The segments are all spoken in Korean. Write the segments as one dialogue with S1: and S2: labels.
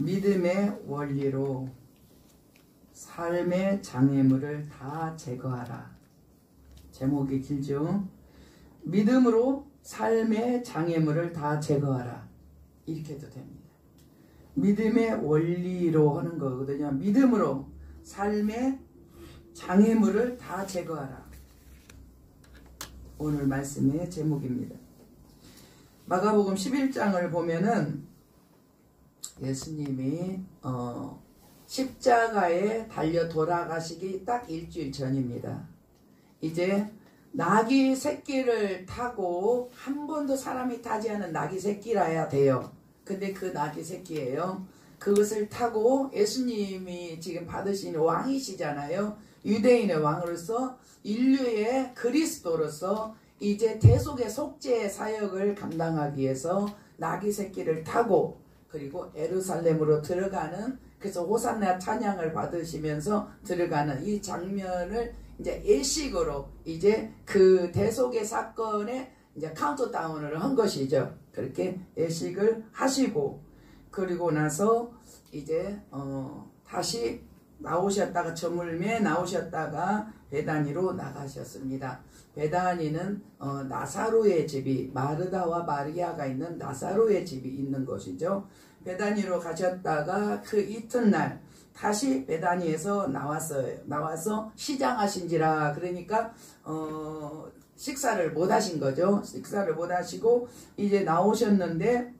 S1: 믿음의 원리로 삶의 장애물을 다 제거하라. 제목이 길죠? 믿음으로 삶의 장애물을 다 제거하라. 이렇게 해도 됩니다. 믿음의 원리로 하는 거거든요. 믿음으로 삶의 장애물을 다 제거하라. 오늘 말씀의 제목입니다. 마가복음 11장을 보면은 예수님이 십자가에 달려 돌아가시기 딱 일주일 전입니다. 이제 나귀 새끼를 타고 한 번도 사람이 타지 않은 나귀 새끼라야 돼요. 근데 그 나귀 새끼예요. 그것을 타고 예수님이 지금 받으신 왕이시잖아요. 유대인의 왕으로서 인류의 그리스도로서 이제 대속의 속죄의 사역을 감당하기 위해서 나귀 새끼를 타고 그리고 예루살렘으로 들어가는, 그래서 호산나 찬양을 받으시면서 들어가는 이 장면을 이제 예식으로 이제 그 대속의 사건에 이제 카운트다운을 한 것이죠. 그렇게 예식을 하시고 그리고 나서 이제 다시 나오셨다가 저물매 나오셨다가 베다니로 나가셨습니다. 베다니는 나사로의 집이, 마르다와 마리아가 있는 나사로의 집이 있는 곳이죠. 베다니로 가셨다가 그 이튿날 다시 베다니에서 나왔어요. 나와서 시장하신지라, 그러니까 식사를 못 하신 거죠. 식사를 못 하시고 이제 나오셨는데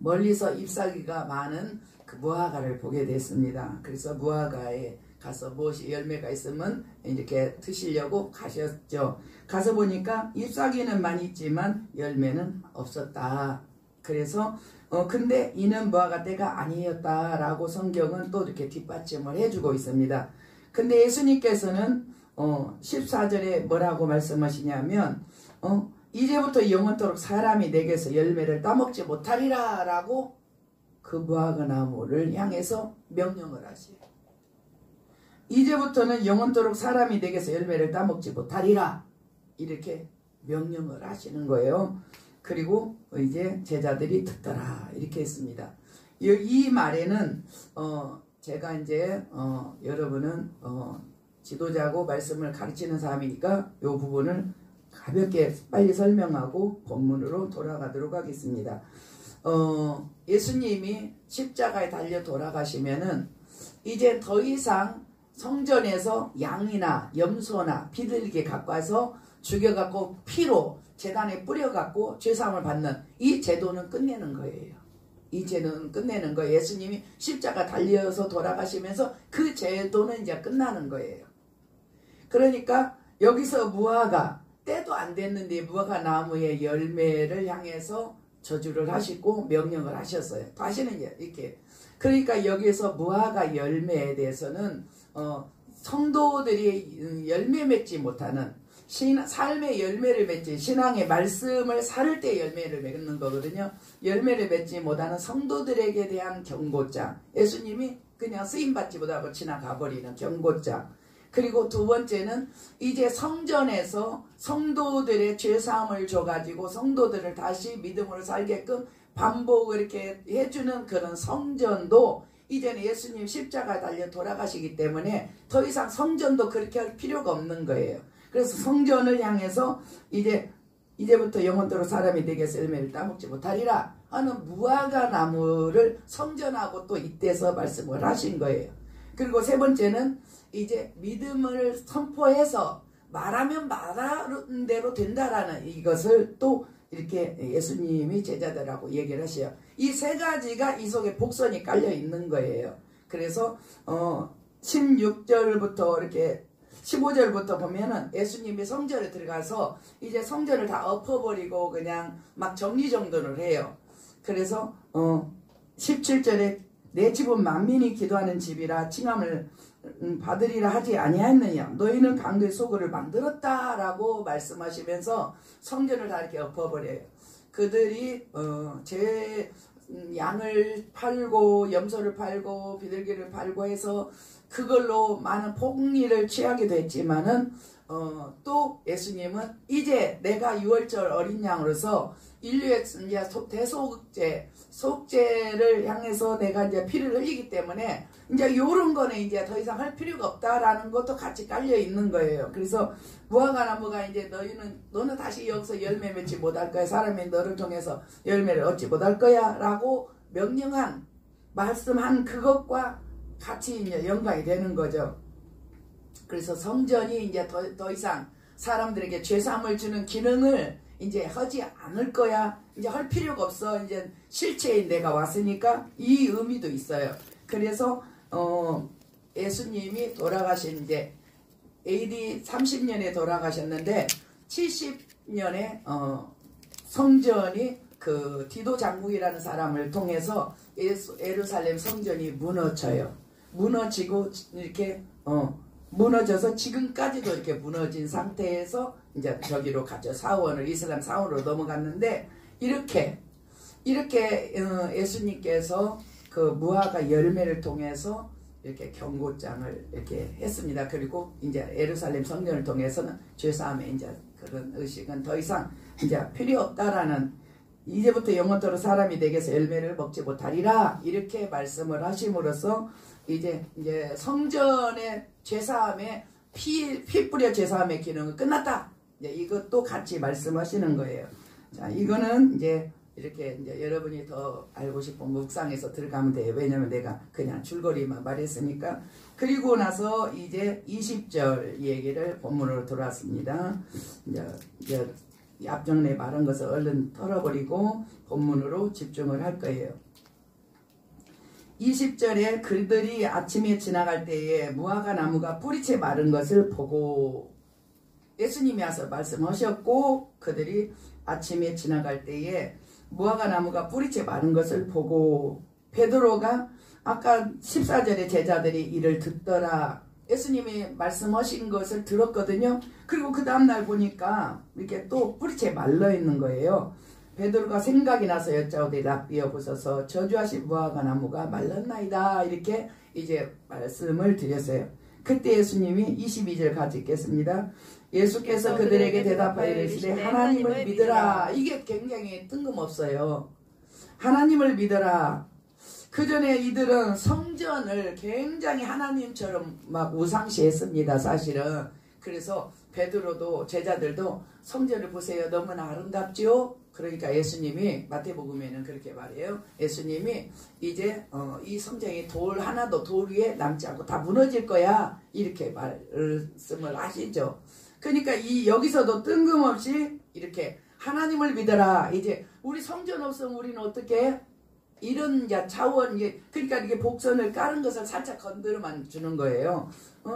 S1: 멀리서 잎사귀가 많은 그 무화과를 보게 됐습니다. 그래서 무화과에 가서 무엇이 열매가 있으면 이렇게 드시려고 가셨죠. 가서 보니까 잎사귀는 많이 있지만 열매는 없었다. 그래서 근데 이는 무화과 때가 아니었다라고 성경은 또 이렇게 뒷받침을 해주고 있습니다. 근데 예수님께서는 14절에 뭐라고 말씀하시냐면 이제부터 영원토록 사람이 내게서 열매를 따먹지 못하리라 라고 그 무화과 나무를 향해서 명령을 하시요. 이제부터는 영원토록 사람이 내게서 열매를 따먹지 못하리라 이렇게 명령을 하시는 거예요. 그리고 이제 제자들이 듣더라 이렇게 했습니다. 이 말에는 제가 이제 여러분은 지도자고 말씀을 가르치는 사람이니까 이 부분을 가볍게 빨리 설명하고 본문으로 돌아가도록 하겠습니다. 예수님이 십자가에 달려 돌아가시면은 이제 더 이상 성전에서 양이나 염소나 비둘기 갖고 와서 죽여갖고 피로 제단에 뿌려갖고 죄사함을 받는 이 제도는 끝내는 거예요. 이 제도는 끝내는 거예요. 예수님이 십자가 달려서 돌아가시면서 그 제도는 이제 끝나는 거예요. 그러니까 여기서 무화과 때도 안 됐는데 무화과 나무의 열매를 향해서 저주를 하시고 명령을 하셨어요. 다시는 이렇게. 그러니까 여기서 무화과 열매에 대해서는 성도들이 열매 맺지 못하는 삶의 열매를 맺지, 신앙의 말씀을 살을 때 열매를 맺는 거거든요. 열매를 맺지 못하는 성도들에게 대한 경고장. 예수님이 그냥 쓰임받지 못하고 지나가 버리는 경고장. 그리고 두 번째는 이제 성전에서 성도들의 죄사함을 줘가지고 성도들을 다시 믿음으로 살게끔 반복을 이렇게 해주는 그런 성전도 이제는 예수님 십자가 달려 돌아가시기 때문에 더 이상 성전도 그렇게 할 필요가 없는 거예요. 그래서 성전을 향해서 이제부터 영원토록 사람이 내게서 열매를 따먹지 못하리라 하는 무화과 나무를 성전하고 또 잇대서 말씀을 하신 거예요. 그리고 세 번째는 이제 믿음을 선포해서 말하면 말하는 대로 된다라는 이것을 또 이렇게 예수님이 제자들하고 얘기를 하셔요. 이 세 가지가 이 속에 복선이 깔려 있는 거예요. 그래서 16절부터 이렇게 15절부터 보면은 예수님이 성전에 들어가서 이제 성전을 다 엎어버리고 그냥 막 정리정돈을 해요. 그래서 17절에 내 집은 만민이 기도하는 집이라 칭함을 받으리라 하지 아니하였느냐. 너희는 강도의 소굴을 만들었다라고 말씀하시면서 성전을 다 이렇게 엎어버려요. 그들이 제 양을 팔고 염소를 팔고 비둘기를 팔고 해서 그걸로 많은 폭리를 취하기도 했지만은 또 예수님은 이제 내가 유월절 어린 양으로서 인류의 이제 속죄를 향해서 내가 이제 피를 흘리기 때문에 이제 요런 거는 이제 더 이상 할 필요가 없다라는 것도 같이 깔려 있는 거예요. 그래서 무화과 나무가 이제 너는 다시 여기서 열매 맺지 못할 거야. 사람이 너를 통해서 열매를 얻지 못할 거야. 라고 명령한, 말씀한 그것과 같이 이제 연관이 되는 거죠. 그래서 성전이 이제 더 이상 사람들에게 죄사함을 주는 기능을 이제 하지 않을 거야. 이제 할 필요가 없어. 이제 실체인 내가 왔으니까 이 의미도 있어요. 그래서 예수님이 돌아가신 이제 AD 30년에 돌아가셨는데 70년에 성전이 그 디도 장국이라는 사람을 통해서 예루살렘 성전이 무너져요. 무너지고 이렇게 무너져서 지금까지도 이렇게 무너진 상태에서 이제 저기로 가죠. 사원을, 이슬람 사원으로 넘어갔는데 이렇게 예수님께서 그 무화과 열매를 통해서 이렇게 경고장을 이렇게 했습니다. 그리고 이제 예루살렘 성전을 통해서는 죄사함의 이제 그런 의식은 더 이상 이제 필요 없다라는, 이제부터 영원토록 사람이 내게서 열매를 먹지 못하리라 이렇게 말씀을 하심으로써 이제 성전의 죄사함의 피 뿌려 죄사함의 기능은 끝났다. 이제 이것도 같이 말씀하시는 거예요. 자, 이거는 이제 이렇게 이제 여러분이 더 알고 싶은 묵상에서 들어가면 돼요. 왜냐면 내가 그냥 줄거리만 말했으니까. 그리고 나서 이제 20절 얘기를 본문으로 돌아왔습니다. 이제 앞전에 말한 것을 얼른 털어버리고 본문으로 집중을 할 거예요. 20절에 그들이 아침에 지나갈 때에 무화과 나무가 뿌리채 마른 것을 보고, 예수님이 와서 말씀하셨고 그들이 아침에 지나갈 때에 무화과 나무가 뿌리채 마른 것을 보고, 베드로가 아까 14절에 제자들이 이를 듣더라. 예수님이 말씀하신 것을 들었거든요. 그리고 그 다음날 보니까 이렇게 또 뿌리채 말라 있는 거예요. 베드로가 생각이 나서 여짜오되 랍비여 보소서 저주하신 무화과 나무가 말랐나이다. 이렇게 이제 말씀을 드렸어요. 그때 예수님이 22절 같이 읽겠습니다. 예수께서 그들에게 대답하여 이르시되 하나님을 믿으라. 이게 굉장히 뜬금없어요. 하나님을 믿으라. 그 전에 이들은 성전을 굉장히 하나님처럼 막 우상시했습니다. 사실은. 그래서 베드로도 제자들도 성전을 보세요. 너무나 아름답죠? 그러니까 예수님이 마태복음에는 그렇게 말해요. 예수님이 이제 이 성전이 돌 하나도 돌 위에 남지 않고 다 무너질 거야. 이렇게 말씀을 하시죠. 그러니까 여기서도 뜬금없이 이렇게 하나님을 믿어라. 이제 우리 성전 없으면 우리는 어떻게 이런 차원, 그러니까 이게 복선을 까는 것을 살짝 건드려만 주는 거예요.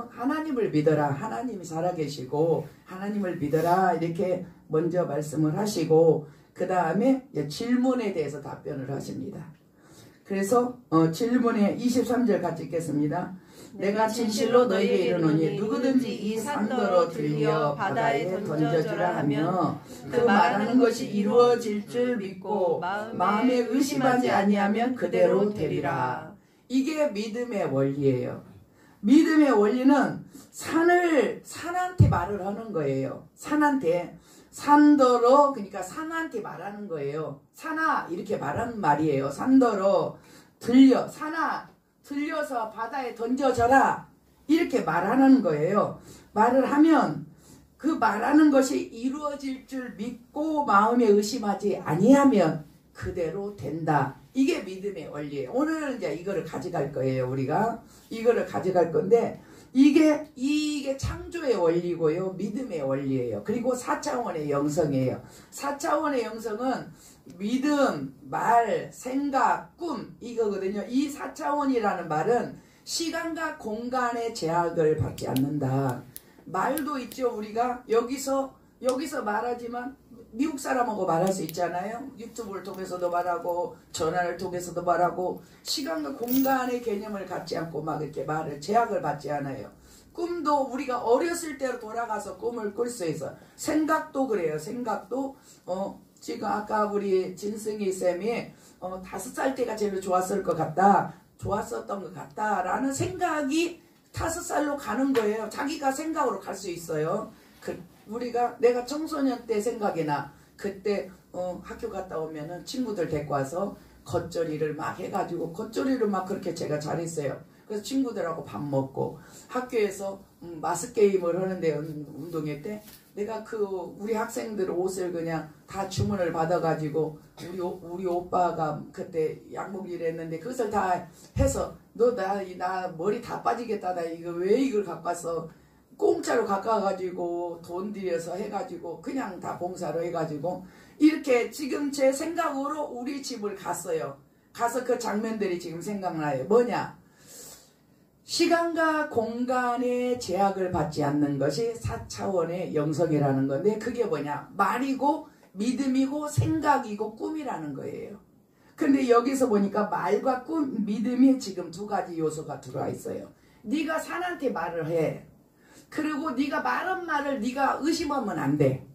S1: 하나님을 믿어라. 하나님이 살아계시고 하나님을 믿어라. 이렇게 먼저 말씀을 하시고 그 다음에 질문에 대해서 답변을 하십니다. 그래서 질문에 23절 같이 읽겠습니다. 내가 진실로 너희에게 이르노니 누구든지 이 산더러 들려 바다에 던져주라 하며 그 말하는 것이 이루어질 줄 믿고 마음에 의심하지 아니하면 그대로 되리라. 이게 믿음의 원리예요. 믿음의 원리는 산한테 말을 하는 거예요. 산한테. 산더러, 그러니까 산한테 말하는 거예요. 산아, 이렇게 말하는 말이에요. 산더러 들려, 산아 들려서 바다에 던져져라. 이렇게 말하는 거예요. 말을 하면 그 말하는 것이 이루어질 줄 믿고 마음에 의심하지 아니하면 그대로 된다. 이게 믿음의 원리예요. 오늘은 이제 이거를 가져갈 거예요. 우리가 이거를 가져갈 건데 이게 창조의 원리고요. 믿음의 원리예요. 그리고 4차원의 영성이에요. 4차원의 영성은 믿음, 말, 생각, 꿈 이거거든요. 이 4차원이라는 말은 시간과 공간의 제약을 받지 않는다. 말도 있죠. 우리가 여기서 말하지만 미국 사람하고 말할 수 있잖아요. 유튜브를 통해서도 말하고 전화를 통해서도 말하고 시간과 공간의 개념을 갖지 않고 막 이렇게 말을 제약을 받지 않아요. 꿈도 우리가 어렸을 때로 돌아가서 꿈을 꿀 수 있어. 생각도 그래요. 생각도 지금 아까 우리 진승이 쌤이 5살 때가 제일 좋았을 것 같다. 좋았었던 것 같다. 라는 생각이 5살로 가는 거예요. 자기가 생각으로 갈 수 있어요. 내가 청소년 때 생각이 나. 그때 학교 갔다 오면은 친구들 데리고 와서 겉절이를 막 해가지고 겉절이를 막 그렇게 제가 잘했어요. 그래서 친구들하고 밥 먹고 학교에서 마스 게임을 하는데 운동회 때 내가 우리 학생들 옷을 그냥 다 주문을 받아가지고 우리 오빠가 그때 양복 일했는데 그것을 다 해서 너 나 머리 다 빠지겠다. 나 이거 왜 이걸 갖고 왔어? 공짜로 갖고 와가지고 돈 들여서 해가지고 그냥 다 봉사로 해가지고 이렇게 지금 제 생각으로 우리 집을 갔어요. 가서 그 장면들이 지금 생각나요. 뭐냐? 시간과 공간의 제약을 받지 않는 것이 4차원의 영성이라는 건데 그게 뭐냐? 말이고 믿음이고 생각이고 꿈이라는 거예요. 근데 여기서 보니까 말과 꿈, 믿음이 지금 두 가지 요소가 들어와 있어요. 네가 산한테 말을 해. 그리고 네가 말한 말을 네가 의심하면 안 돼.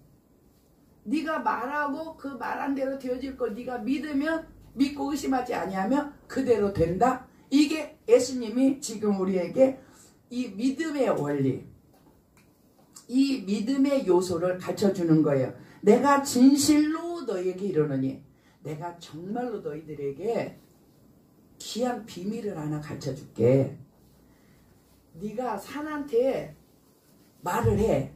S1: 네가 말하고 그 말한 대로 되어질 걸 네가 믿으면 믿고 의심하지 아니하면 그대로 된다. 이게 예수님이 지금 우리에게 이 믿음의 원리, 이 믿음의 요소를 가르쳐주는 거예요. 내가 진실로 너희에게 이르노니 내가 정말로 너희들에게 귀한 비밀을 하나 가르쳐줄게. 네가 산한테 말을 해.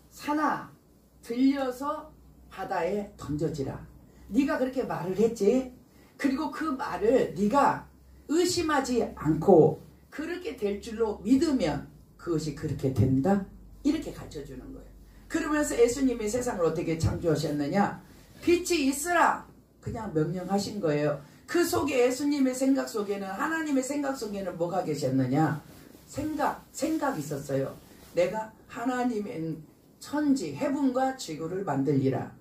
S1: 산아 들려서 바다에 던져지라. 네가 그렇게 말을 했지. 그리고 그 말을 네가 의심하지 않고 그렇게 될 줄로 믿으면 그것이 그렇게 된다. 이렇게 가르쳐주는 거예요. 그러면서 예수님이 세상을 어떻게 창조하셨느냐. 빛이 있으라. 그냥 명령하신 거예요. 그 속에 예수님의 생각 속에는 하나님의 생각 속에는 뭐가 계셨느냐. 생각이 있었어요. 내가 하나님의 천지 해분과 지구를 만들리라.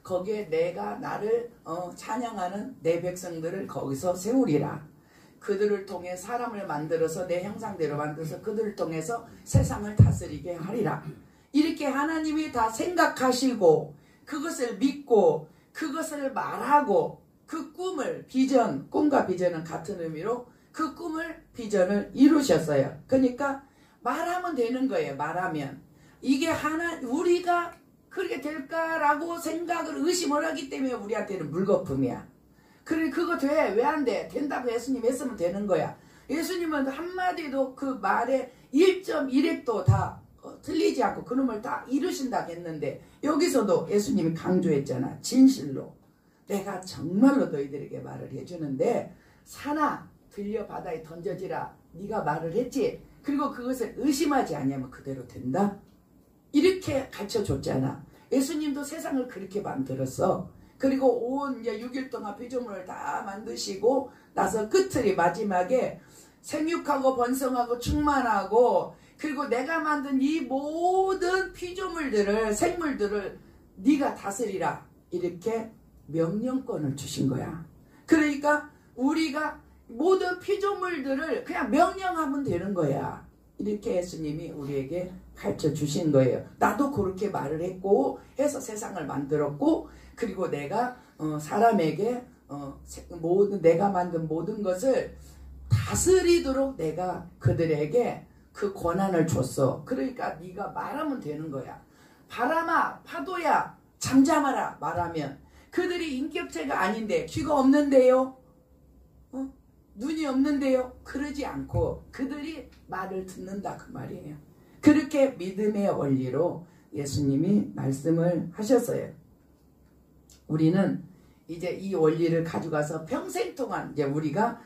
S1: 거기에 내가 나를 찬양하는 내 백성들을 거기서 세우리라. 그들을 통해 사람을 만들어서 내 형상대로 만들어서 그들을 통해서 세상을 다스리게 하리라. 이렇게 하나님이 다 생각하시고 그것을 믿고 그것을 말하고 그 꿈을 비전, 꿈과 비전은 같은 의미로 그 꿈을 비전을 이루셨어요. 그러니까 말하면 되는 거예요. 말하면 이게 우리가 그렇게 될까라고 생각을 의심을 하기 때문에 우리한테는 물거품이야. 그래 그거 돼? 왜 안 돼? 된다고 예수님 했으면 되는 거야. 예수님은 한마디도 그 말에 1.1획도 다 틀리지 않고 그놈을 다 이루신다고 했는데 여기서도 예수님이 강조했잖아. 진실로 내가 정말로 너희들에게 말을 해주는데 산아 들려 바다에 던져지라. 네가 말을 했지. 그리고 그것을 의심하지 않으면 그대로 된다. 이렇게 가르쳐줬잖아. 예수님도 세상을 그렇게 만들었어. 그리고 온 6일 동안 피조물을 다 만드시고 나서 끝을 마지막에 생육하고 번성하고 충만하고 그리고 내가 만든 이 모든 피조물들을 생물들을 네가 다스리라. 이렇게 명령권을 주신 거야. 그러니까 우리가 모든 피조물들을 그냥 명령하면 되는 거야. 이렇게 예수님이 우리에게 가르쳐 주신 거예요. 나도 그렇게 말을 했고 해서 세상을 만들었고 그리고 내가 사람에게 내가 만든 모든 것을 다스리도록 내가 그들에게 그 권한을 줬어. 그러니까 네가 말하면 되는 거야. 바람아 파도야 잠잠하라 말하면 그들이 인격체가 아닌데 귀가 없는데요. 눈이 없는데요. 그러지 않고 그들이 말을 듣는다 그 말이에요. 그렇게 믿음의 원리로 예수님이 말씀을 하셨어요. 우리는 이제 이 원리를 가져가서 평생 동안 이제 우리가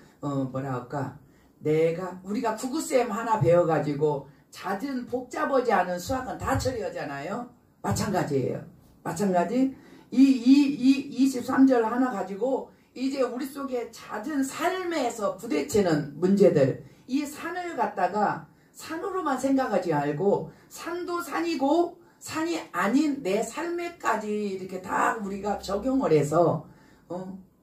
S1: 우리가 구구쌤 하나 배워가지고 잦은 복잡하지 않은 수학은 다 처리하잖아요. 마찬가지예요. 마찬가지 이 23절 하나 가지고 이제 우리 속에 잦은 삶에서 부딪히는 문제들 이 산을 갖다가 산으로만 생각하지 말고 산도 산이고 산이 아닌 내 삶에까지 이렇게 다 우리가 적용을 해서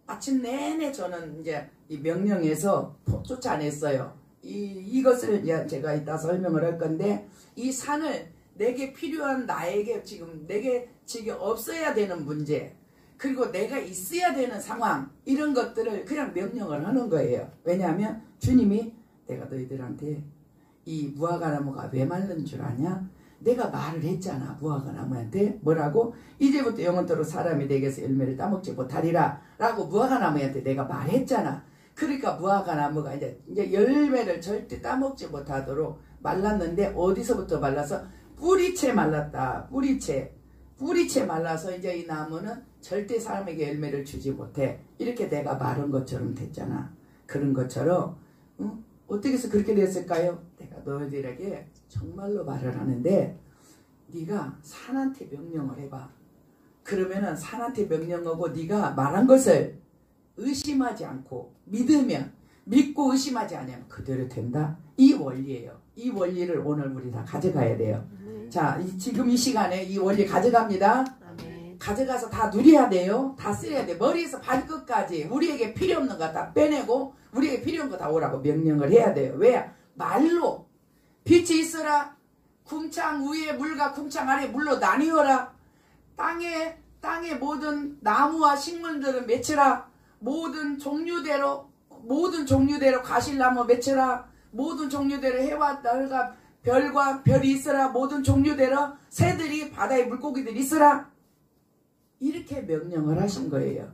S1: 아침 내내 저는 이제 이 명령에서 쫓아냈어요. 이것을 제가 이따 설명을 할 건데 이 산을 내게 필요한 내게 지금 없어야 되는 문제 그리고 내가 있어야 되는 상황 이런 것들을 그냥 명령을 하는 거예요. 왜냐하면 주님이 내가 너희들한테 이 무화과나무가 왜 마른 줄 아냐? 내가 말을 했잖아. 무화과 나무한테 뭐라고? 이제부터 영원토록 사람이 내게서 열매를 따먹지 못하리라 라고 무화과 나무한테 내가 말했잖아. 그러니까 무화과 나무가 이제 열매를 절대 따먹지 못하도록 말랐는데, 어디서부터 말라서? 뿌리채 말랐다. 뿌리채 말라서 이제 이 나무는 절대 사람에게 열매를 주지 못해. 이렇게 내가 말한 것처럼 됐잖아. 그런 것처럼 어떻게 해서 그렇게 됐을까요? 내가 너희들에게 정말로 말을 하는데, 네가 산한테 명령을 해봐. 그러면은 산한테 명령하고 네가 말한 것을 의심하지 않고 믿으면, 믿고 의심하지 않으면 그대로 된다. 이 원리예요. 이 원리를 오늘 우리 다 가져가야 돼요. 자, 지금 이 시간에 이 원리 가져갑니다. 가져가서 다 누려야 돼요. 다 쓰려야 돼. 머리에서 발끝까지 우리에게 필요 없는 거 다 빼내고 우리에게 필요한 거 다 오라고 명령을 해야 돼요. 왜? 말로. 빛이 있어라. 궁창 위에 물과 궁창 아래 물로 나뉘어라. 땅에 모든 나무와 식물들은 맺혀라. 모든 종류대로 가실나무 맺혀라. 모든 종류대로 해와 달과 별과 별이 있어라. 모든 종류대로 새들이, 바다의 물고기들이 있어라. 이렇게 명령을 하신 거예요.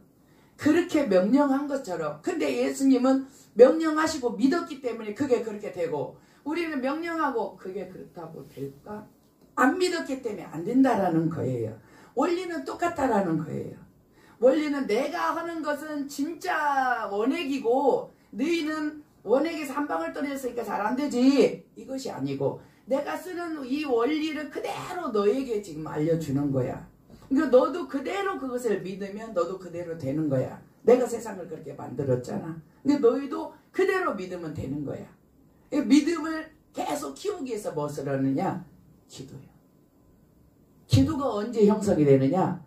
S1: 그렇게 명령한 것처럼. 근데 예수님은 명령하시고 믿었기 때문에 그게 그렇게 되고, 우리는 명령하고 그게 그렇다고 될까? 안 믿었기 때문에 안 된다라는 거예요. 원리는 똑같다라는 거예요. 원리는 내가 하는 것은 진짜 원액이고 너희는 원액에서 한 방울 떨어졌으니까 잘 안 되지, 이것이 아니고, 내가 쓰는 이 원리를 그대로 너에게 지금 알려주는 거야. 그러니까 너도 그대로 그것을 믿으면 너도 그대로 되는 거야. 내가 세상을 그렇게 만들었잖아. 근데 너희도 그대로 믿으면 되는 거야. 믿음을 계속 키우기 위해서 무엇을 하느냐? 기도요. 기도가 언제 형성이 되느냐?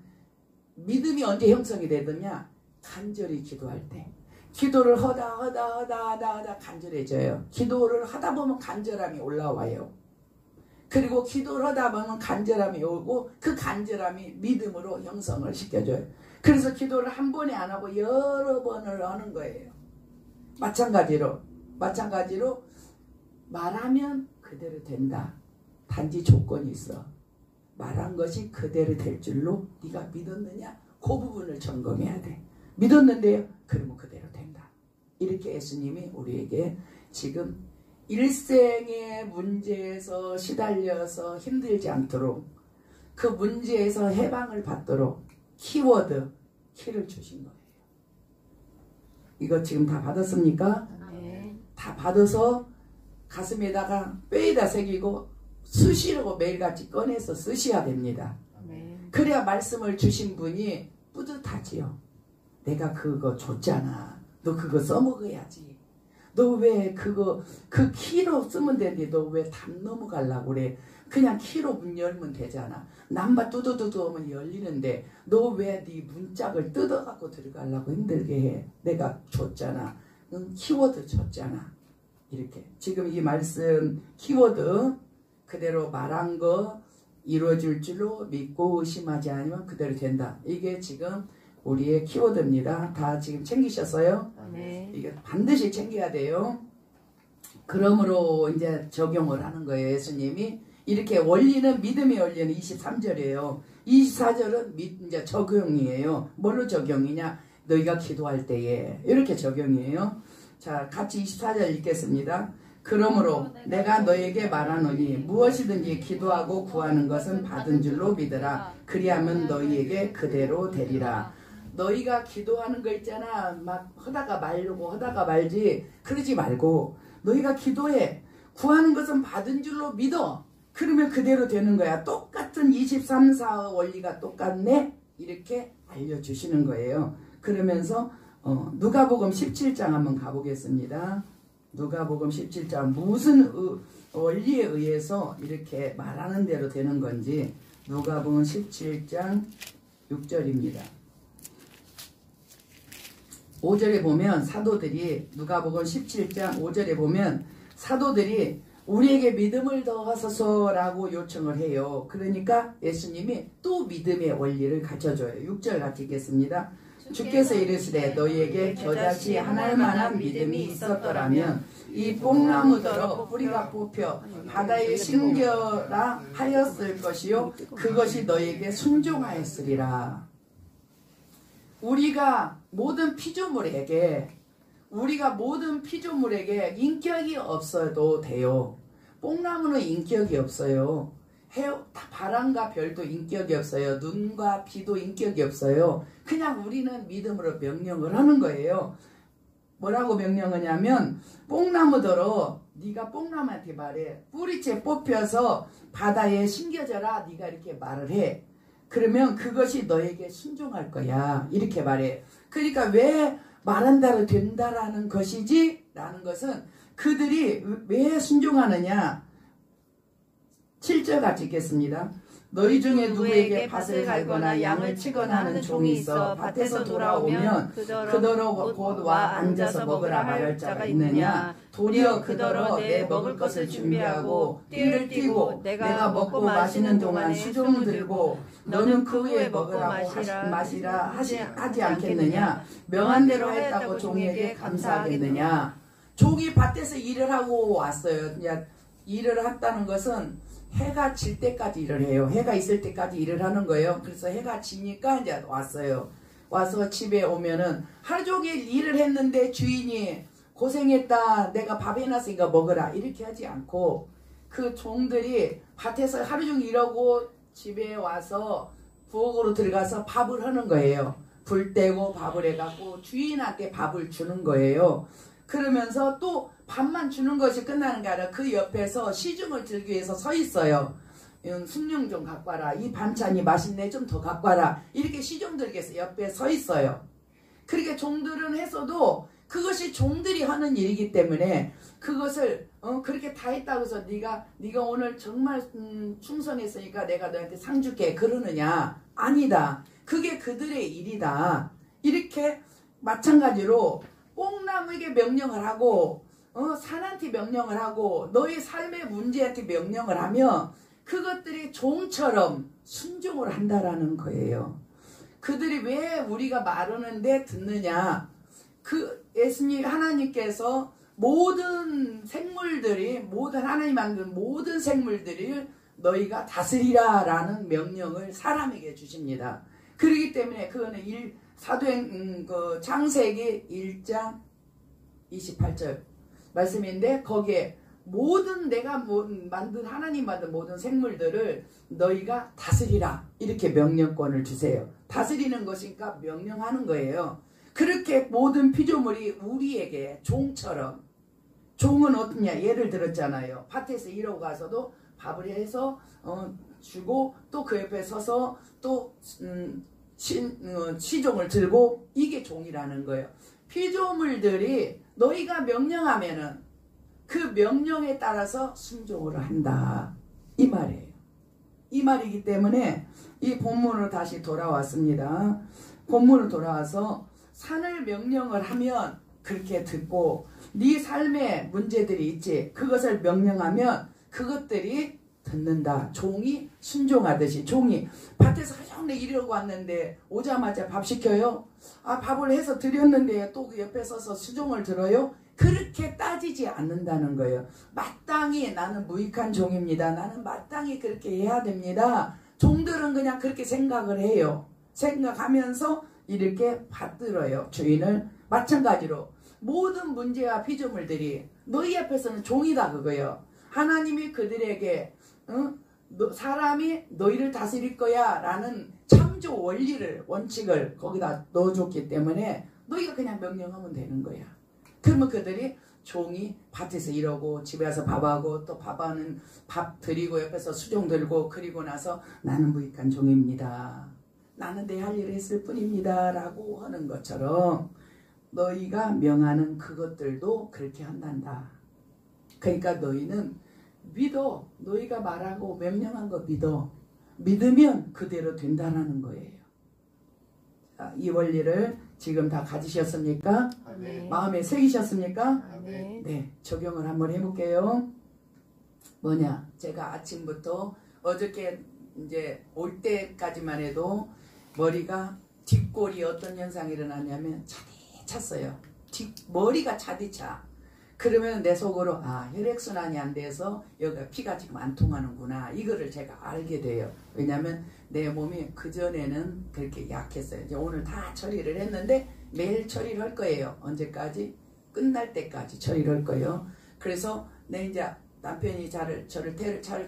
S1: 믿음이 언제 형성이 되느냐? 간절히 기도할 때. 기도를 하다 간절해져요. 기도를 하다 보면 간절함이 올라와요. 그리고 기도를 하다 보면 간절함이 오고, 그 간절함이 믿음으로 형성을 시켜줘요. 그래서 기도를 한 번에 안 하고 여러 번을 하는 거예요. 마찬가지로 말하면 그대로 된다. 단지 조건이 있어. 말한 것이 그대로 될 줄로 네가 믿었느냐? 그 부분을 점검해야 돼. 믿었는데요? 그러면 그대로 된다. 이렇게 예수님이 우리에게 지금 일생의 문제에서 시달려서 힘들지 않도록, 그 문제에서 해방을 받도록 키워드, 키를 주신 거예요. 이거 지금 다 받았습니까? 네. 다 받아서 가슴에다가 뼈에다 새기고 쓰시라고 매일같이 꺼내서 쓰셔야 됩니다. 네. 그래야 말씀을 주신 분이 뿌듯하지요. 내가 그거 줬잖아. 너 그거 써먹어야지. 너 왜 그 키로 쓰면 되는데 너 왜 담 넘어가려고 그래. 그냥 키로 문 열면 되잖아. 남바 뚜두두두 하면 열리는데 너 왜 네 문짝을 뜯어갖고 들어가려고 힘들게 해. 내가 줬잖아. 응, 키워드 줬잖아. 이렇게 지금 이 말씀 키워드 그대로 말한 거 이루어질 줄로 믿고 의심하지 않으면 그대로 된다. 이게 지금 우리의 키워드입니다. 다 지금 챙기셨어요? 네. 이게 반드시 챙겨야 돼요. 그러므로 이제 적용을 하는 거예요. 예수님이 이렇게 원리는, 믿음의 원리는 23절이에요. 24절은 이제 적용이에요. 뭘로 적용이냐? 너희가 기도할 때에 이렇게 적용이에요. 자, 같이 24절 읽겠습니다. 그러므로 내가 너에게 말하노니 무엇이든지 기도하고 구하는 것은 받은 줄로 믿으라. 그리하면 너희에게 그대로 되리라. 너희가 기도하는 거 있잖아. 막 하다가 말고 하다가 말지. 그러지 말고 너희가 기도해. 구하는 것은 받은 줄로 믿어. 그러면 그대로 되는 거야. 똑같은 23, 4 원리가 똑같네. 이렇게 알려주시는 거예요. 그러면서 누가복음 17장 한번 가보겠습니다. 누가복음 17장 무슨 원리에 의해서 이렇게 말하는 대로 되는 건지. 누가복음 17장 6절입니다. 5절에 보면 사도들이, 누가복음 17장 5절에 보면 사도들이 우리에게 믿음을 더하소서라고 요청을 해요. 그러니까 예수님이 또 믿음의 원리를 가르쳐줘요. 6절 같이 읽겠습니다. 주께서 이르시되 너희에게 겨자씨 하나만한 믿음이 있었더라면 이 뽕나무더러 뿌리가 뽑혀 바다에 심겨라 하였을 것이요 그것이 너희에게 순종하였으리라. 우리가 모든 피조물에게 인격이 없어도 돼요. 뽕나무는 인격이 없어요. 바람과 별도 인격이 없어요. 눈과 비도 인격이 없어요. 그냥 우리는 믿음으로 명령을 하는 거예요. 뭐라고 명령하냐면 뽕나무더러 네가 뽕나무한테 말해. 뿌리째 뽑혀서 바다에 심겨져라. 네가 이렇게 말을 해. 그러면 그것이 너에게 순종할 거야. 이렇게 말해. 그러니까 왜 말한다로 된다라는 것이지? 라는 것은 그들이 왜 순종하느냐? 7절 같이 읽겠습니다. 너희 중에 누구에게 밭을 갈거나 양을 치거나 하는 종이 있어 밭에서 돌아오면 그더러 곧 와 앉아서 먹으라 말할 자가 있느냐? 도리어 그더러 내 먹을 것을 준비하고 띠를 띠고 내가 먹고 마시는 동안 수종을 들고 너는 그 후에 먹으라고 마시라 하지 않겠느냐? 명한 대로 했다고 종에게 감사하겠느냐? 종이 밭에서 일을 하고 왔어요. 일을 했다는 것은 해가 질 때까지 일을 해요. 해가 있을 때까지 일을 하는 거예요. 그래서 해가 지니까 이제 왔어요. 와서 집에 오면은 하루 종일 일을 했는데 주인이 고생했다. 내가 밥 해놨으니까 먹으라. 이렇게 하지 않고 그 종들이 밭에서 하루 종일 일하고 집에 와서 부엌으로 들어가서 밥을 하는 거예요. 불 떼고 밥을 해갖고 주인한테 밥을 주는 거예요. 그러면서 또 밥만 주는 것이 끝나는 게 아니라 그 옆에서 시중을 들기 위해서 서 있어요. 숭늉 좀 갖고 와라. 이 반찬이 맛있네. 좀 더 갖고 와라. 이렇게 시중 들기 위해서 옆에 서 있어요. 그렇게 종들은 했어도 그것이 종들이 하는 일이기 때문에 그것을 그렇게 다 했다고 해서 네가 오늘 정말 충성했으니까 내가 너한테 상 줄게 그러느냐? 아니다. 그게 그들의 일이다. 이렇게 마찬가지로 뽕나무에게 명령을 하고 산한테 명령을 하고 너의 삶의 문제한테 명령을 하면 그것들이 종처럼 순종을 한다라는 거예요. 그들이 왜 우리가 말하는데 듣느냐? 예수님 하나님께서 모든 생물들이 하나님 만든 모든 생물들을 너희가 다스리라 라는 명령을 사람에게 주십니다. 그렇기 때문에 그거는 창세기 1장 28절 말씀인데 거기에 내가 하나님 만든 모든 생물들을 너희가 다스리라 이렇게 명령권을 주세요. 다스리는 것이니까 명령하는 거예요. 그렇게 모든 피조물이 우리에게 종처럼 종은 어떠냐? 예를 들었잖아요. 밭에서 일하고 가서도 밥을 해서 주고 또 그 옆에 서서 또 시종을 들고 이게 종이라는 거예요. 피조물들이 너희가 명령하면은 그 명령에 따라서 순종을 한다. 이 말이에요. 이 말이기 때문에 이 본문으로 다시 돌아왔습니다. 본문으로 돌아와서 산을 명령을 하면 그렇게 듣고 네 삶에 문제들이 있지. 그것을 명령하면 그것들이 듣는다. 종이 순종하듯이 종이 밭에서 하정내 일하고 왔는데 오자마자 밥 시켜요? 밥을 해서 드렸는데 또 그 옆에 서서 수종을 들어요? 그렇게 따지지 않는다는 거예요. 마땅히 나는 무익한 종입니다. 나는 마땅히 그렇게 해야 됩니다. 종들은 그냥 그렇게 생각을 해요. 생각하면서 이렇게 받들어요. 주인을. 마찬가지로 모든 문제와 피조물들이 너희 앞에서는 종이다 그거예요. 하나님이 그들에게 사람이 너희를 다스릴 거야 라는 창조 원칙을 거기다 넣어줬기 때문에 너희가 그냥 명령하면 되는 거야. 그러면 그들이 종이 밭에서 일하고 집에 와서 밥하고 또 밥 드리고 옆에서 수종 들고 그리고 나서 나는 무익한 종입니다. 나는 내 할 일을 했을 뿐입니다 라고 하는 것처럼 너희가 명하는 그것들도 그렇게 한단다. 그러니까 너희는 믿어. 너희가 말하고 명령한 거 믿어. 믿으면 그대로 된다는 거예요. 자, 이 원리를 지금 다 가지셨습니까?
S2: 아멘.
S1: 마음에 새기셨습니까?
S2: 아멘.
S1: 네, 적용을 한번 해볼게요. 뭐냐? 제가 아침부터 어저께 이제 올 때까지만 해도 머리가 뒷골이 어떤 현상이 일어나냐면 차디 찼어요. 머리가 차디 차. 그러면 내 속으로 혈액순환이 안 돼서 여기가 피가 지금 안 통하는구나. 이거를 제가 알게 돼요. 왜냐하면 내 몸이 그전에는 그렇게 약했어요. 이제 오늘 다 처리를 했는데 매일 처리를 할 거예요. 언제까지? 끝날 때까지 처리를 할 거예요. 그래서 내 이제 남편이 차를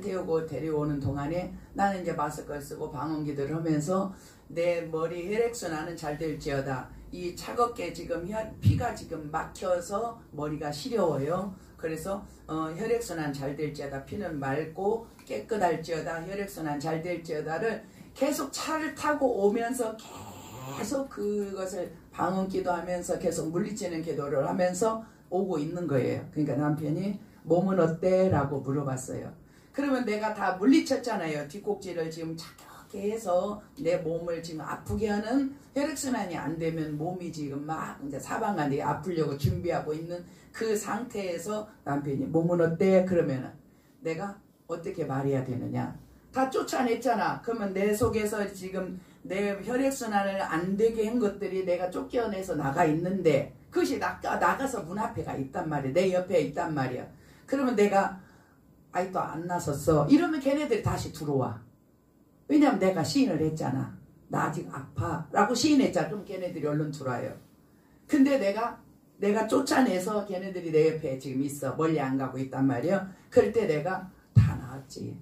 S1: 태우고 데려오는 동안에 나는 이제 마스크를 쓰고 방언기도를 하면서 내 머리 혈액순환은 잘 될지어다. 이 차갑게 지금 피가 지금 막혀서 머리가 시려워요. 그래서 혈액순환 잘 될지어다. 피는 맑고 깨끗할지어다. 혈액순환 잘 될지어다를 계속 차를 타고 오면서 계속 그것을 방언기도 하면서 계속 물리치는 기도를 하면서 오고 있는 거예요. 그러니까 남편이 몸은 어때? 라고 물어봤어요. 그러면 내가 다 물리쳤잖아요. 뒷꼭지를 지금 차갑게 해서 내 몸을 지금 아프게 하는 혈액순환이 안 되면 몸이 지금 막 이제 사방간에 아프려고 준비하고 있는 그 상태에서 남편이 몸은 어때? 그러면은 내가 어떻게 말해야 되느냐? 다 쫓아냈잖아. 그러면 내 속에서 지금 내 혈액순환을 안 되게 한 것들이 내가 쫓겨내서 나가 있는데 그것이 나가서 문 앞에 가 있단 말이야. 내 옆에 있단 말이야. 그러면 내가 아직도 안 나섰어. 이러면 걔네들이 다시 들어와. 왜냐면 내가 시인을 했잖아. 나 아직 아파. 라고 시인했잖아. 그럼 걔네들이 얼른 들어와요. 근데 내가 쫓아내서 걔네들이 내 옆에 지금 있어. 멀리 안 가고 있단 말이야. 그럴 때 내가 다 나았지.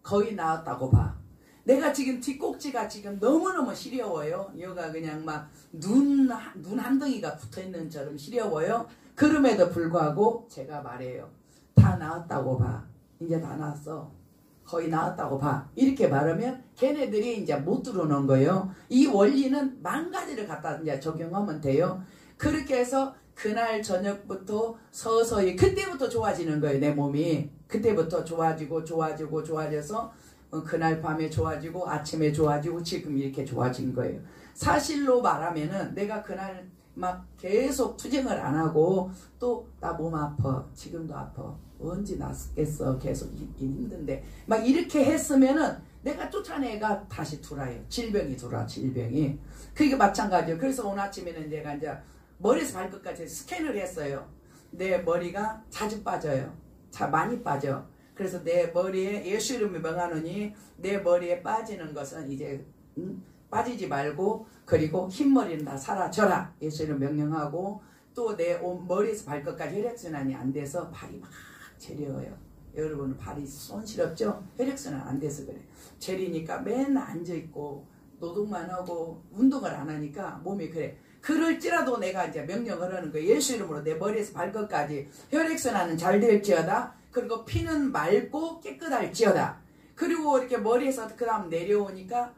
S1: 거의 나았다고 봐. 내가 지금 뒷꼭지가 지금 너무너무 시려워요. 여기가 그냥 막 눈 한 덩이가 붙어있는 처럼 시려워요. 그럼에도 불구하고 제가 말해요. 다 나았다고 봐. 이제 다 나았어. 거의 나았다고 봐. 이렇게 말하면 걔네들이 이제 못 들어오는 거예요. 이 원리는 만 가지를 갖다 이제 적용하면 돼요. 그렇게 해서 그날 저녁부터 서서히 그때부터 좋아지는 거예요. 내 몸이. 그때부터 좋아져서 그날 밤에 좋아지고 아침에 좋아지고 지금 이렇게 좋아진 거예요. 사실로 말하면은 내가 그날 막 계속 투쟁을 안 하고 또 나 몸 아파. 지금도 아파. 언제 낫겠어. 계속 힘든데 막 이렇게 했으면은 내가 쫓아내가 다시 돌아요. 질병이 돌아. 질병이. 그게 마찬가지예요. 그래서 오늘 아침에는 내가 이제 머리에서 발끝까지 스캔을 했어요. 내 머리가 자주 빠져요. 많이 빠져. 그래서 내 머리에 예수 이름을 명하노니 내 머리에 빠지는 것은 이제 빠지지 말고 그리고 흰머리는 다 사라져라. 예수 이름 명령하고 또 내 머리에서 발끝까지 혈액순환이 안 돼서 발이 막 저려요. 여러분 발이 손시렵죠? 혈액순환 안 돼서 그래. 저리니까 맨날 앉아있고 노동만 하고 운동을 안 하니까 몸이 그래. 그럴지라도 내가 이제 명령을 하는 거예요. 예수 이름으로 내 머리에서 발끝까지 혈액순환은 잘 될지어다. 그리고 피는 맑고 깨끗할지어다. 그리고 이렇게 머리에서 그 다음 내려오니까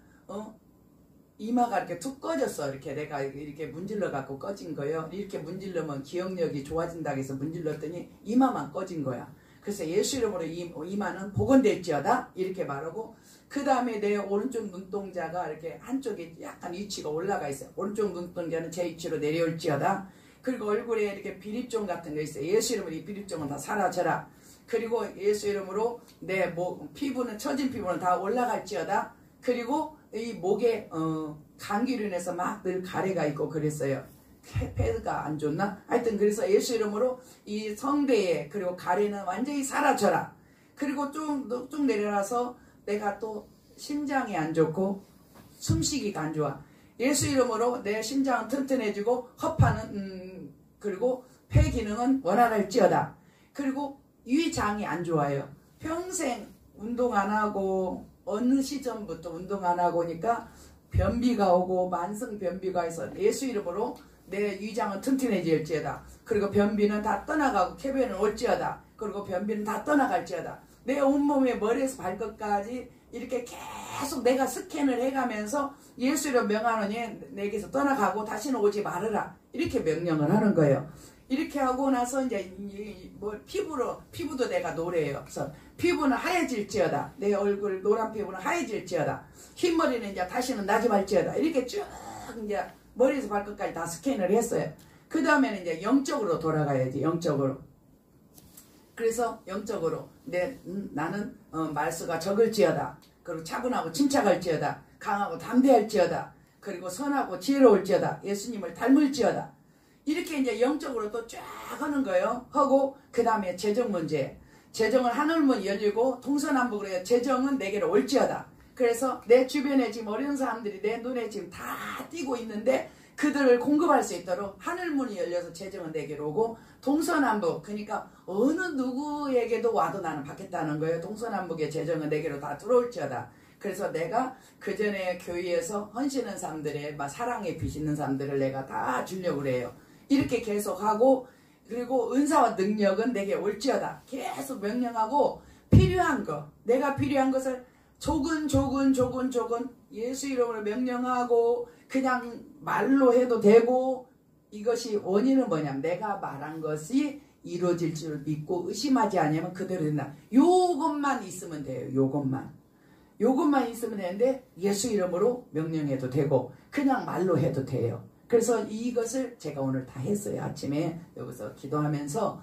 S1: 이마가 이렇게 툭 꺼졌어. 이렇게 내가 이렇게 문질러 갖고 꺼진 거예요. 이렇게 문질러면 기억력이 좋아진다고 해서 문질렀더니 이마만 꺼진 거야. 그래서 예수 이름으로 이마는 복원될지어다. 이렇게 말하고 그 다음에 내 오른쪽 눈동자가 이렇게 한쪽에 약간 위치가 올라가 있어요. 오른쪽 눈동자는 제 위치로 내려올지어다. 그리고 얼굴에 이렇게 비립종 같은 거 있어요. 예수 이름으로 이 비립종은 다 사라져라. 그리고 예수 이름으로 내 피부는 처진 피부는 다 올라갈지어다. 그리고 이 목에 감기로 인해서 막 늘 가래가 있고 그랬어요. 폐가 안 좋나? 하여튼 그래서 예수 이름으로 이 성대에 그리고 가래는 완전히 사라져라. 그리고 쭉 내려가서 내가 또 심장이 안 좋고 숨쉬기가 안 좋아. 예수 이름으로 내 심장은 튼튼해지고 허파는 그리고 폐 기능은 원활할지어다. 그리고 위장이 안 좋아요. 평생 운동 안 하고 어느 시점부터 운동 안 하고 오니까 변비가 오고 만성 변비가 해서 예수 이름으로 내 위장은 튼튼해질지어다. 그리고 변비는 다 떠나가고 쾌변은 올지어다. 그리고 변비는 다 떠나갈지어다. 내 온몸에 머리에서 발끝까지 이렇게 계속 내가 스캔을 해가면서 예수 이름 명하노니 내게서 떠나가고 다시는 오지 말아라. 이렇게 명령을 하는 거예요. 이렇게 하고 나서 이제 피부도 내가 노래요. 그래서 피부는 하얘질지어다. 내 얼굴 노란 피부는 하얘질지어다. 흰머리는 이제 다시는 나지 말지어다. 이렇게 쭉 이제 머리에서 발끝까지 다 스캔을 했어요. 그 다음에는 이제 영적으로 돌아가야지. 영적으로. 그래서 영적으로 나는 말수가 적을지어다. 그리고 차분하고 침착할지어다. 강하고 담대할지어다. 그리고 선하고 지혜로울지어다. 예수님을 닮을지어다. 이렇게 이제 영적으로 또 쫙 하는 거예요. 하고 그 다음에 재정 문제. 재정은 하늘문 열리고 동서남북으로 해요. 재정은 내게로 올지어다. 그래서 내 주변에 지금 어려운 사람들이 내 눈에 지금 다 띄고 있는데 그들을 공급할 수 있도록 하늘문이 열려서 재정은 내게로 오고 동서남북 그러니까 어느 누구에게도 와도 나는 받겠다는 거예요. 동서남북의 재정은 내게로 다 들어올지어다. 그래서 내가 그 전에 교회에서 헌신한 사람들의 막 사랑에 비시는 사람들을 내가 다 주려고 그래요. 이렇게 계속하고 그리고 은사와 능력은 내게 올지어다. 계속 명령하고 필요한 거 내가 필요한 것을 조근 예수 이름으로 명령하고 그냥 말로 해도 되고 이것이 원인은 뭐냐면 내가 말한 것이 이루어질 줄 믿고 의심하지 않으면 그대로 된다. 요것만 있으면 돼요. 요것만 있으면 되는데 예수 이름으로 명령해도 되고 그냥 말로 해도 돼요. 그래서 이것을 제가 오늘 다 했어요. 아침에 여기서 기도하면서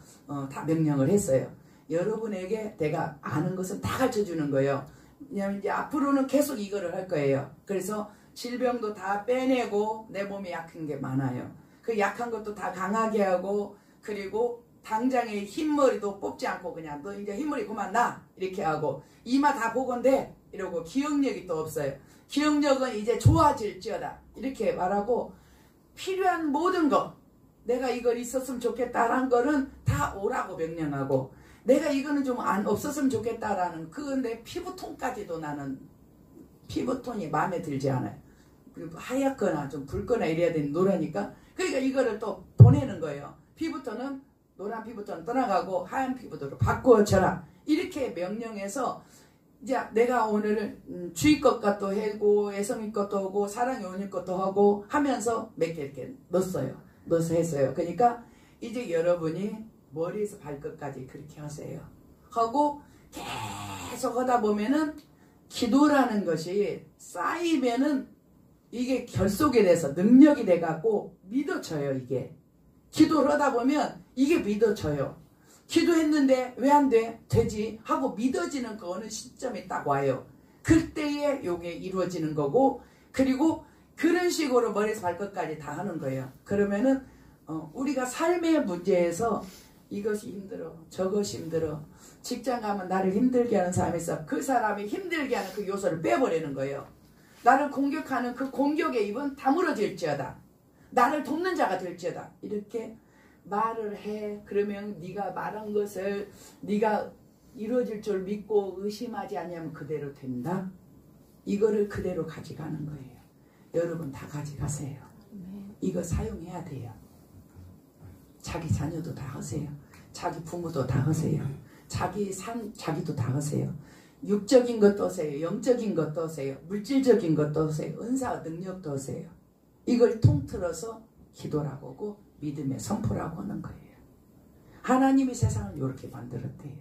S1: 다 명령을 했어요. 여러분에게 내가 아는 것은 다 가르쳐주는 거예요. 왜냐면 이제 앞으로는 계속 이거를 할 거예요. 그래서 질병도 다 빼내고 내 몸에 약한 게 많아요. 그 약한 것도 다 강하게 하고 그리고 당장에 흰머리도 뽑지 않고 그냥 너 이제 흰머리 그만 나 이렇게 하고 이마 다 보건대 이러고 기억력이 또 없어요. 기억력은 이제 좋아질지어다 이렇게 말하고 필요한 모든 거 내가 이걸 있었으면 좋겠다라는 거는 다 오라고 명령하고 내가 이거는 좀 없었으면 좋겠다라는 그런데 피부톤까지도 나는 피부톤이 마음에 들지 않아요. 그리고 하얗거나 좀 붉거나 이래야 되는 노라니까 그러니까 이거를 또 보내는 거예요. 피부톤은 노란 피부톤은 떠나가고 하얀 피부톤으로 바꾸어져라 이렇게 명령해서 이제 내가 오늘 주의 것도 하고 애성의 것도 하고 사랑의 온유 것도 하고 하면서 몇 개 이렇게 넣어서 했어요. 그러니까 이제 여러분이 머리에서 발끝까지 그렇게 하세요. 하고 계속 하다 보면은 기도라는 것이 쌓이면은 이게 결속이 돼서 능력이 돼갖고 믿어져요. 이게 기도를 하다 보면 이게 믿어져요. 기도했는데 왜 안 돼? 되지 하고 믿어지는 그 어느 시점에 딱 와요. 그때에 요게 이루어지는 거고 그리고 그런 식으로 머리에서 발끝까지 다 하는 거예요. 그러면은 우리가 삶의 문제에서 이것이 힘들어 저것이 힘들어 직장 가면 나를 힘들게 하는 사람이 있어. 그 사람이 힘들게 하는 그 요소를 빼버리는 거예요. 나를 공격하는 그 공격의 입은 다물어질지어다. 나를 돕는 자가 될지어다. 이렇게 말을 해. 그러면 네가 말한 것을 네가 이루어질 줄 믿고 의심하지 않으면 그대로 된다. 이거를 그대로 가져가는 거예요. 여러분 다 가져가세요. 이거 사용해야 돼요. 자기 자녀도 다 하세요. 자기 부모도 다 하세요. 자기 삶 자기도 다 하세요. 육적인 것도 하세요. 영적인 것도 하세요. 물질적인 것도 하세요. 은사와 능력도 하세요. 이걸 통틀어서 기도라고 하고 믿음의 선포라고 하는 거예요. 하나님이 세상을 이렇게 만들었대요.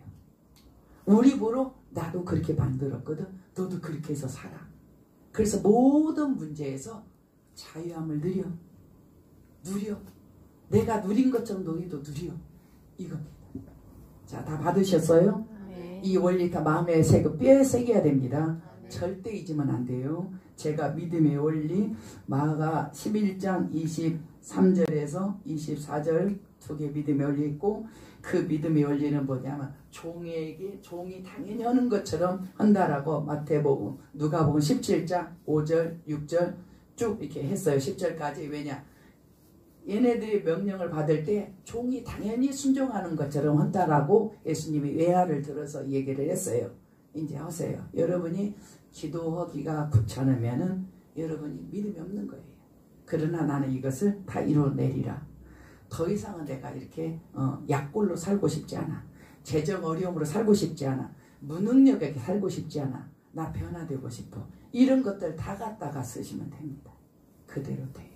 S1: 우리 보러 나도 그렇게 만들었거든. 너도 그렇게 해서 살아. 그래서 모든 문제에서 자유함을 누려. 내가 누린 것처럼 너희도 누려. 이겁니다. 자, 다 받으셨어요? 네. 이 원리 다 마음에 새고 뼈에 새겨야 됩니다. 네. 절대 잊으면 안 돼요. 제가 믿음의 원리 마가 11장 23절에서 24절 두 개 믿음의 원리 있고 그 믿음의 원리는 뭐냐면 종에게 종이 당연히 하는 것처럼 한다라고 마태복음 누가복음 17장 5절 6절 쭉 이렇게 했어요. 10절까지. 왜냐? 얘네들이 명령을 받을 때 종이 당연히 순종하는 것처럼 한다라고 예수님이 외화를 들어서 얘기를 했어요. 이제 하세요. 여러분이 기도하기가 귀찮으면은 여러분이 믿음이 없는 거예요. 그러나 나는 이것을 다 이뤄내리라. 더 이상은 내가 이렇게 약골로 살고 싶지 않아. 재정 어려움으로 살고 싶지 않아. 무능력하게 살고 싶지 않아. 나 변화되고 싶어. 이런 것들 다 갖다가 쓰시면 됩니다. 그대로 돼요.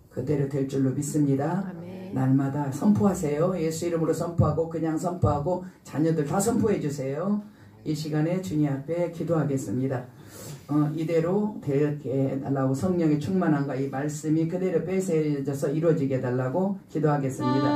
S1: 그대로 될 줄로 믿습니다. 아멘. 날마다 선포하세요. 예수 이름으로 선포하고 그냥 선포하고 자녀들 다 선포해 주세요. 이 시간에 주님 앞에 기도하겠습니다. 이대로 되게 해달라고 성령의 충만함과 이 말씀이 그대로 뺏어져서 이루어지게 해달라고 기도하겠습니다.